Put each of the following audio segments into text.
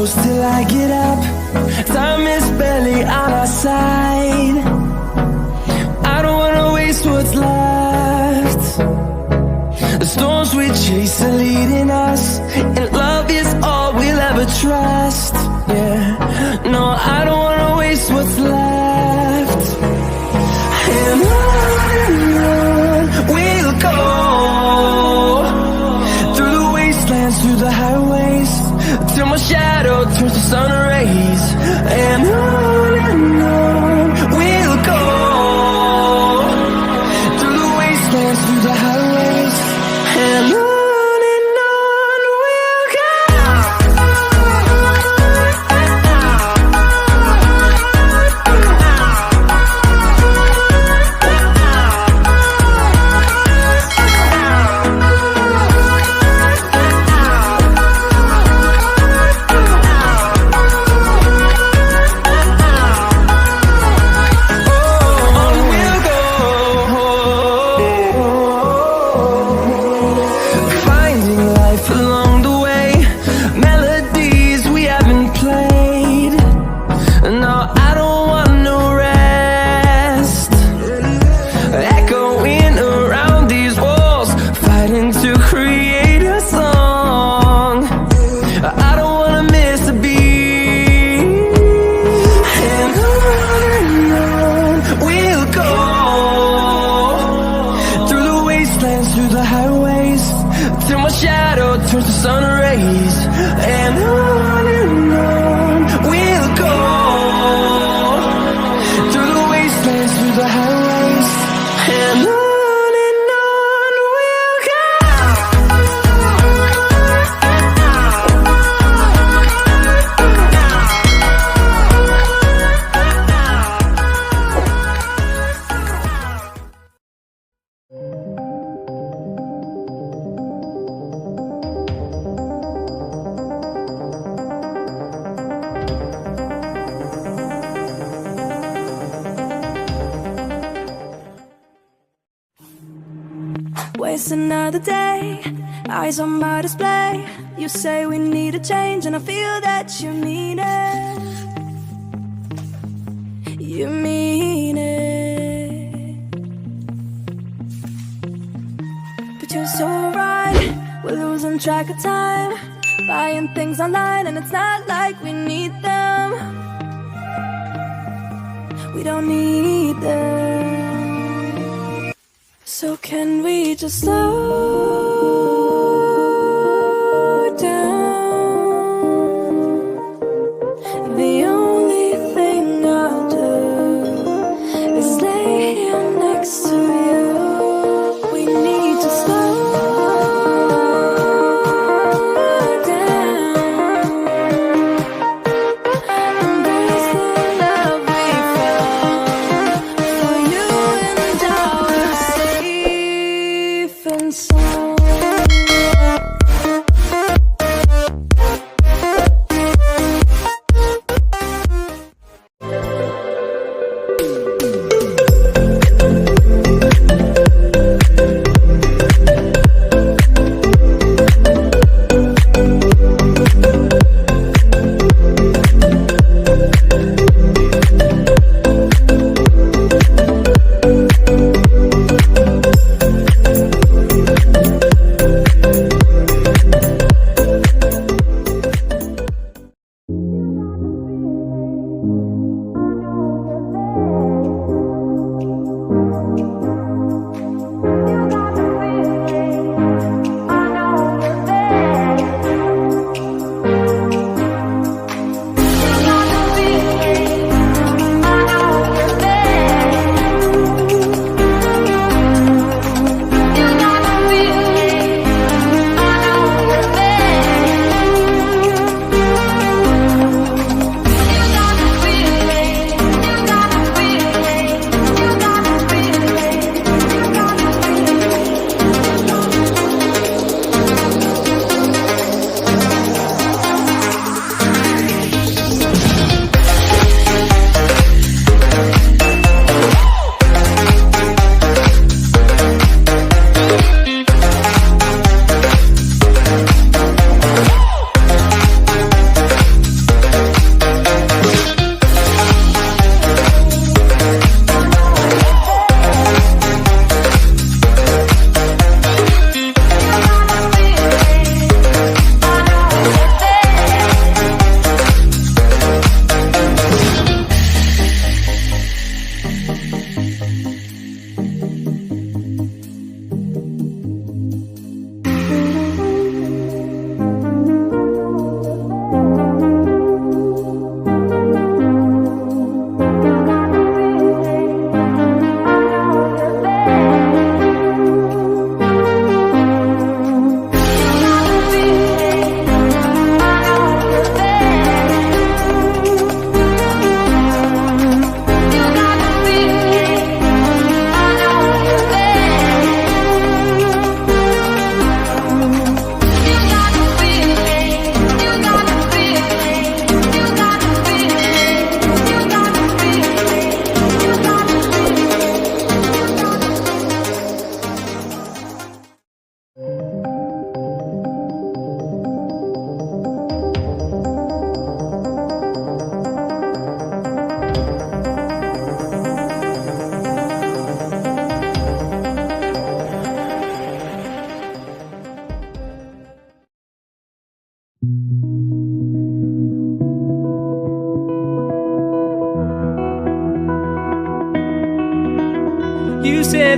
close till I get up. Time is barely on our side. I don't wanna waste what's left. The storms we chase are leading us, and love is all we'll ever trust. Yeah, no, I don't wanna waste what's left. And on we'll go, through the wastelands, through the highways, till my shadow turns to sun rays. And on we'll go, through the wastelands, through the highways, and on we'll go. Through the highways, till my shadow turns to sun rays. And on we'll go, through the wastelands, through the highways, and on we'll go. Waste another day, eyes on my display. You say we need a change, and I feel that you mean it. You mean it. But you're so right, we're losing track of time, buying things online, and it's not like we need them. We don't need them. So can we just slow down? The only thing I'll do is lay here next to you. We need to slow down. Embrace the love we found for you and I. And so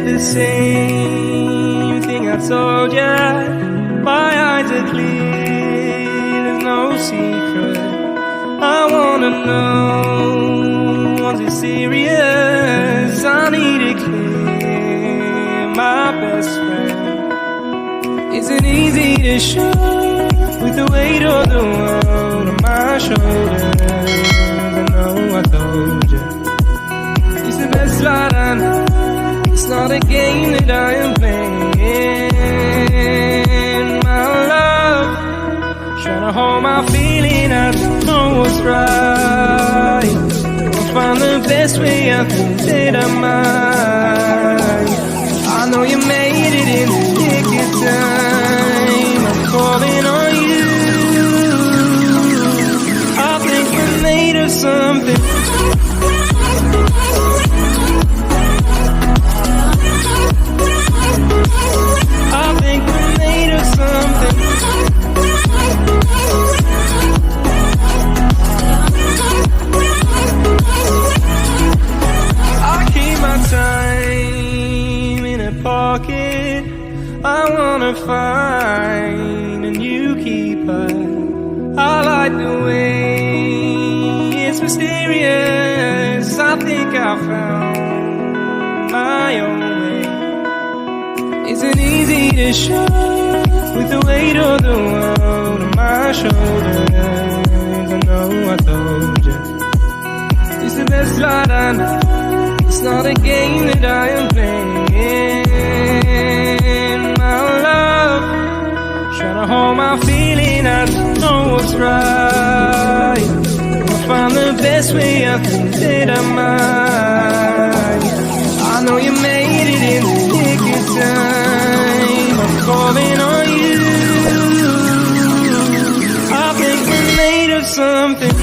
said the same thing I told ya. My eyes are clear, there's no secret. I wanna know, was it serious? I need it clear, my best friend. Isn't easy to show with the weight of the world on my shoulders. I know I told you, it's the best light I know. It's not a game that I am playing. My love, trying to hold my feeling, I don't know what's right. I'll find the best way, I think that I might. I know you made it in the nick of time. I'm calling on you. I think we're made of something. I think we're made of something. I keep my time in a pocket. I wanna find a new keeper. I like the way it's mysterious. I think I found my own way. Isn't easy to show with the weight of the world on my shoulders. I know I told you, it's the best light I know. It's not a game that I am playing. My love, trying to hold my feeling, I don't know what's right. I'll find the best way, I think that I might. I know you made it in the nick of time. I'm calling on you. I think we're made of something.